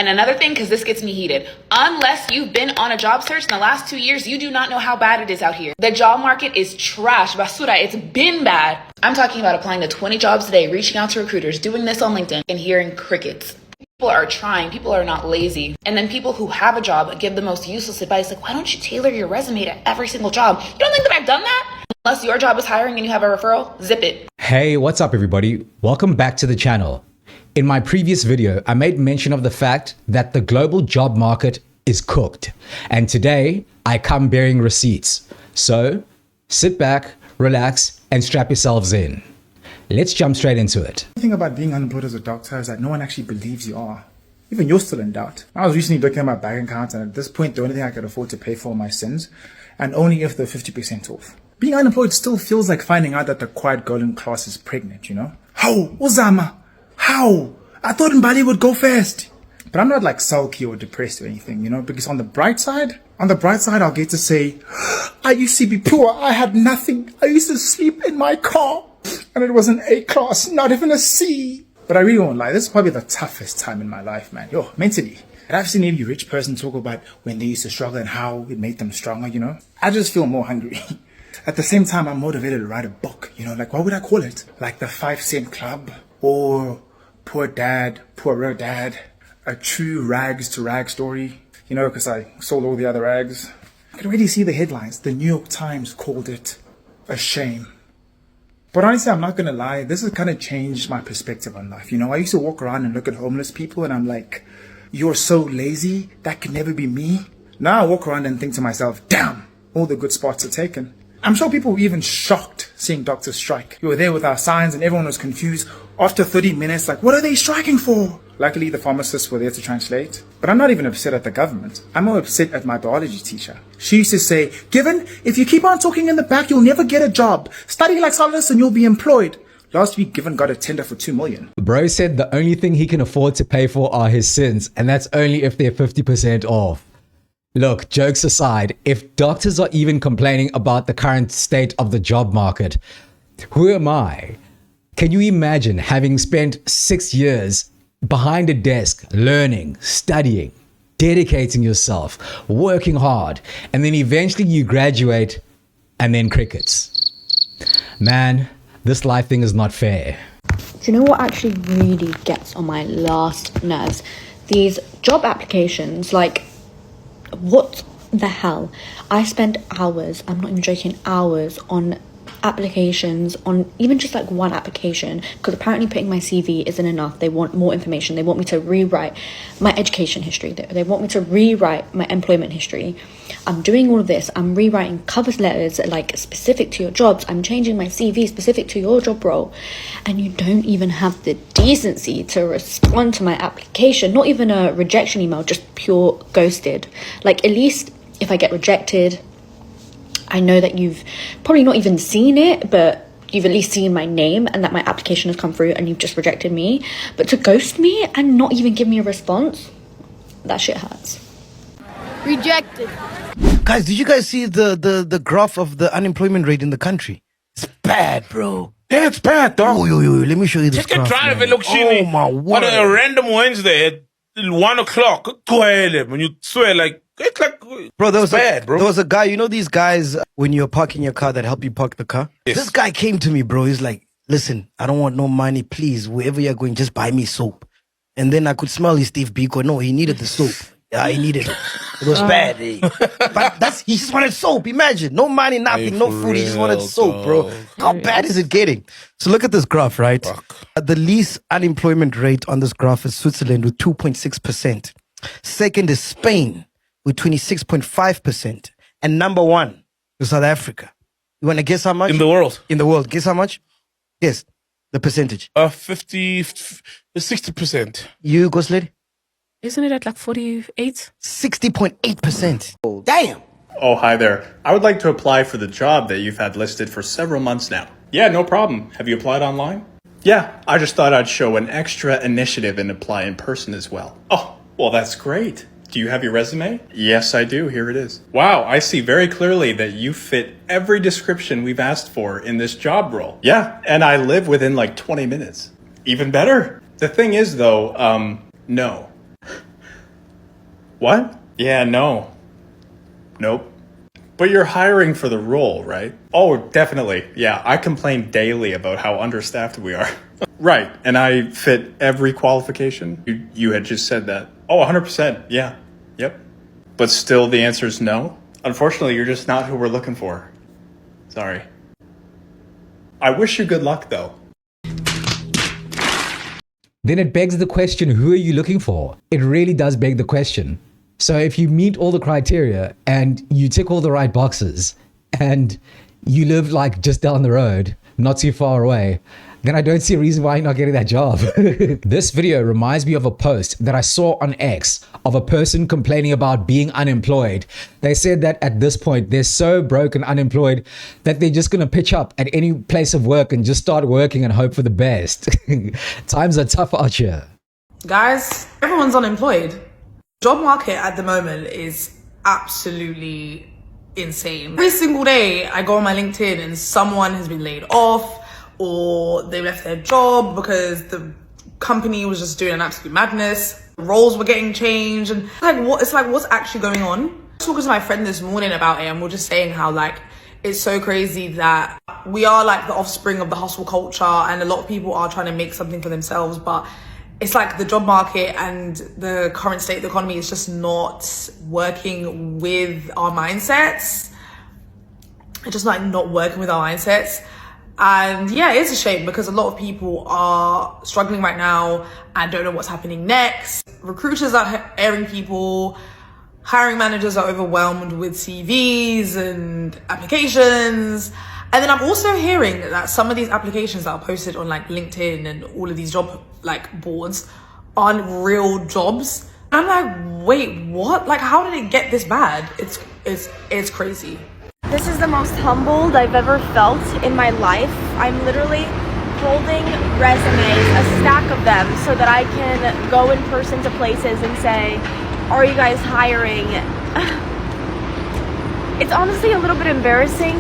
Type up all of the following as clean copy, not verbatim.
And another thing, because this gets me heated, unless you've been on a job search in the last 2 years, you do not know how bad it is out here. The job market is trash. Basura, it's been bad. I'm talking about applying to 20 jobs a day, reaching out to recruiters, doing this on LinkedIn, and hearing crickets. People are trying. People are not lazy. And then people who have a job give the most useless advice, like, why don't you tailor your resume to every single job? You don't think that I've done that? Unless your job is hiring and you have a referral, zip it. Hey, what's up everybody? Welcome back to the channel. In my previous video, I made mention of the fact that the global job market is cooked. And today, I come bearing receipts. So, sit back, relax, and strap yourselves in. Let's jump straight into it. The thing about being unemployed as a doctor is that no one actually believes you are. Even you're still in doubt. I was recently looking at my bank account, and at this point, the only thing I could afford to pay for my sins, and only if they're 50% off. Being unemployed still feels like finding out that the quiet girl in class is pregnant, you know? How? Uzama? How? I thought Mbali would go first. But I'm not like sulky or depressed or anything, you know, because on the bright side, I'll get to say, I used to be poor. I had nothing. I used to sleep in my car and it was an A class, not even a C. But I really won't lie. This is probably the toughest time in my life, man. Yo, mentally. And I've seen every rich person talk about when they used to struggle and how it made them stronger, you know. I just feel more hungry. At the same time, I'm motivated to write a book, you know, like what would I call it? Like the 5 Cent Club or Poor Dad, Poorer Dad, a true rags to rags story, you know, because I sold all the other rags. I could already see the headlines. The New York Times called it a shame. But honestly, I'm not going to lie. This has kind of changed my perspective on life. You know, I used to walk around and look at homeless people and I'm like, you're so lazy. That could never be me. Now I walk around and think to myself, damn, all the good spots are taken. I'm sure people were even shocked seeing doctors strike. We were there with our signs and everyone was confused. After 30 minutes, like, what are they striking for? Luckily, the pharmacists were there to translate. But I'm not even upset at the government. I'm more upset at my biology teacher. She used to say, Given, if you keep on talking in the back, you'll never get a job. Study like Solidus and you'll be employed. Last week, Given got a tender for 2 million. Bro said the only thing he can afford to pay for are his sins, and that's only if they're 50% off. Look, jokes aside, if doctors are even complaining about the current state of the job market, who am I? Can you imagine having spent 6 years behind a desk, learning, studying, dedicating yourself, working hard, and then eventually you graduate and then crickets? Man, this life thing is not fair. Do you know what actually really gets on my last nerves? These job applications, like, what the hell? I spent hours, I'm not even joking, hours on applications, on even just like one application, because apparently putting my CV isn't enough. They want more information. They want me to rewrite my education history. They want me to rewrite my employment history. I'm doing all of this. I'm rewriting cover letters like specific to your jobs. I'm changing my CV specific to your job role. And you don't even have the decency to respond to my application. Not even a rejection email, just pure ghosted. Like, at least if I get rejected, I know that you've probably not even seen it, but you've at least seen my name and that my application has come through and you've just rejected me. But to ghost me and not even give me a response, that shit hurts. Rejected. Guys, did you guys see the graph of the unemployment rate in the country? It's bad, bro. Yeah, it's bad, dog. Oh, let me show you this Just graph. get trying man. to look shitty. Oh, my word. On a random Wednesday at 1 o'clock, when you swear, like, it's like, Bro, it's bad, bro. There was a guy, you know these guys, when you're parking your car that help you park the car? Yes. This guy came to me, bro. He's like, listen, I don't want no money. Please, wherever you're going, just buy me soap. And then I could smell his Steve Biko. No, he needed the soap. Yeah, he needed it. It was bad, eh? But he just wanted soap. Imagine. No money, nothing, no food. He just wanted soap, bro. How bad is it getting? So look at this graph, right? The least unemployment rate on this graph is Switzerland with 2.6%. Second is Spain with 26.5%. And number one is South Africa. You want to guess how much? In the world. In the world. Guess how much? Guess the percentage. 60%. You, Ghost Lady? Isn't it at like 48? 60.8%. Oh, damn. Oh, hi there. I would like to apply for the job that you've had listed for several months now. Yeah, no problem. Have you applied online? Yeah, I just thought I'd show an extra initiative and apply in person as well. Oh, well, that's great. Do you have your resume? Yes, I do. Here it is. Wow, I see very clearly that you fit every description we've asked for in this job role. Yeah, and I live within like 20 minutes. Even better. The thing is, though, no. What? Yeah, no. Nope. But you're hiring for the role, right? Oh, definitely. Yeah, I complain daily about how understaffed we are. Right, and I fit every qualification. You had just said that. Oh, 100%. Yeah. Yep. But still the answer is no? Unfortunately, you're just not who we're looking for. Sorry. I wish you good luck, though. Then it begs the question, who are you looking for? It really does beg the question. So if you meet all the criteria and you tick all the right boxes and you live like just down the road, not too far away, then I don't see a reason why you're not getting that job. This video reminds me of a post that I saw on X of a person complaining about being unemployed. They said that at this point, they're so broke and unemployed that they're just going to pitch up at any place of work and just start working and hope for the best. Times are tough out here. Guys, everyone's unemployed. Job market at the moment is absolutely insane. Every single day I go on my LinkedIn and someone has been laid off or they left their job because the company was just doing an absolute madness. Roles were getting changed and what's actually going on? I was talking to my friend this morning about it and we're just saying how it's so crazy that we are like the offspring of the hustle culture and a lot of people are trying to make something for themselves, but it's like the job market and the current state of the economy is just not working with our mindsets. It's just like not working with our mindsets. And yeah, it's a shame because a lot of people are struggling right now and don't know what's happening next. Recruiters are airing people. Hiring managers are overwhelmed with CVs and applications. And then I'm also hearing that some of these applications that are posted on like LinkedIn and all of these job boards aren't real jobs. And I'm like, wait, what? Like, how did it get this bad? It's crazy. This is the most humbled I've ever felt in my life. I'm literally holding resumes, a stack of them, so that I can go in person to places and say, are you guys hiring? It's honestly a little bit embarrassing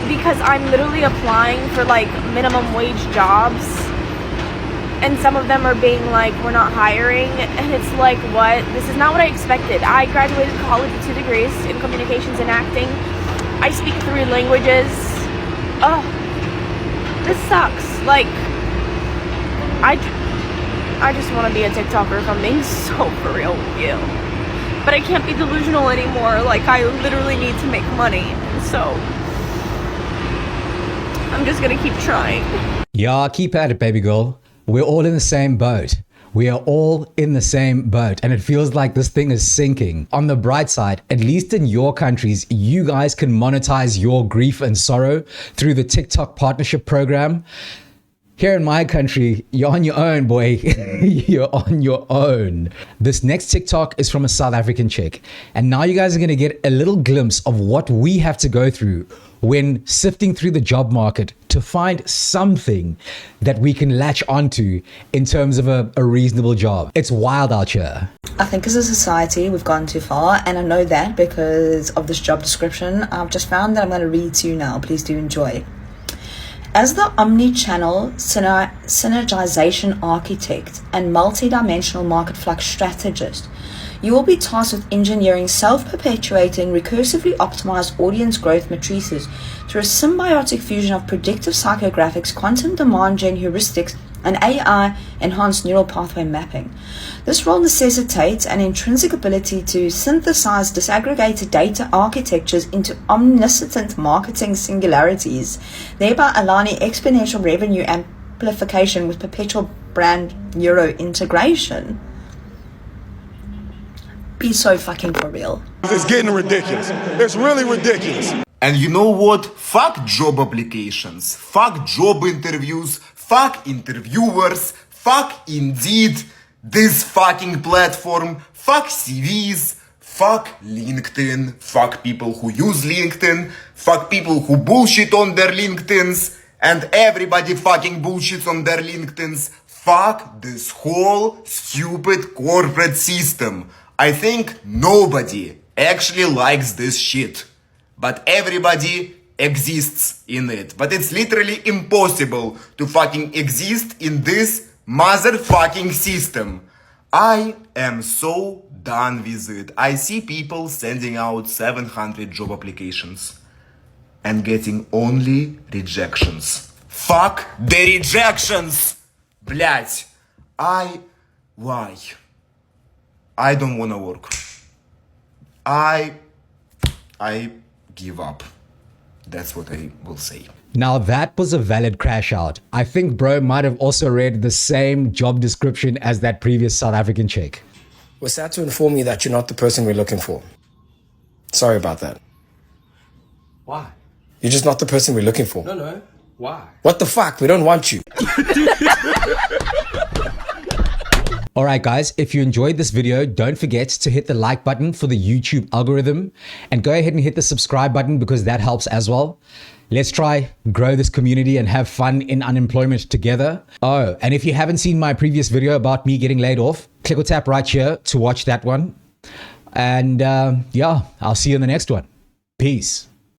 because I'm literally applying for like minimum wage jobs and some of them are being like, we're not hiring, and it's like, what? This is not what I expected. I graduated college with 2 degrees in communications and acting. I speak 3 languages. Oh, this sucks. Like, I just want to be a TikToker if I'm being so for real with you. But I can't be delusional anymore. Like, I literally need to make money. So I'm just gonna keep trying. Yeah, keep at it, baby girl. We're all in the same boat. We are all in the same boat and it feels like this thing is sinking. On the bright side, at least in your countries, you guys can monetize your grief and sorrow through the TikTok partnership program. Here in my country, you're on your own, boy. You're on your own. This next TikTok is from a South African chick. And now you guys are going to get a little glimpse of what we have to go through when sifting through the job market to find something that we can latch onto in terms of a reasonable job. It's wild out here. I think as a society, we've gone too far. And I know that because of this job description I've just found that I'm going to read to you now. Please do enjoy. As the omni-channel synergization architect and multi-dimensional market flux strategist, you will be tasked with engineering self-perpetuating, recursively optimized audience growth matrices through a symbiotic fusion of predictive psychographics, quantum demand gen heuristics, and AI-enhanced neural pathway mapping. This role necessitates an intrinsic ability to synthesize disaggregated data architectures into omniscient marketing singularities, thereby aligning exponential revenue amplification with perpetual brand neuro integration. Be so fucking for real. It's getting ridiculous. It's really ridiculous. And you know what? Fuck job applications. Fuck job interviews. Fuck interviewers. Fuck Indeed. This fucking platform. Fuck CVs. Fuck LinkedIn. Fuck people who use LinkedIn. Fuck people who bullshit on their LinkedIns. And everybody fucking bullshits on their LinkedIns. Fuck this whole stupid corporate system. I think nobody actually likes this shit. But everybody exists in it. But it's literally impossible to fucking exist in this motherfucking system. I am so done with it. I see people sending out 700 job applications and getting only rejections. Fuck the rejections! Блять. Why? I don't wanna work. I give up. That's what I will say. Now that was a valid crash out. I think bro might have also read the same job description as that previous South African chick. We're sad to inform you that you're not the person we're looking for. Sorry about that. Why? You're just not the person we're looking for. No. Why? What the fuck? We don't want you. Alright guys, if you enjoyed this video, don't forget to hit the like button for the YouTube algorithm and go ahead and hit the subscribe button because that helps as well. Let's try grow this community and have fun in unemployment together. Oh, and if you haven't seen my previous video about me getting laid off, click or tap right here to watch that one. And yeah, I'll see you in the next one. Peace.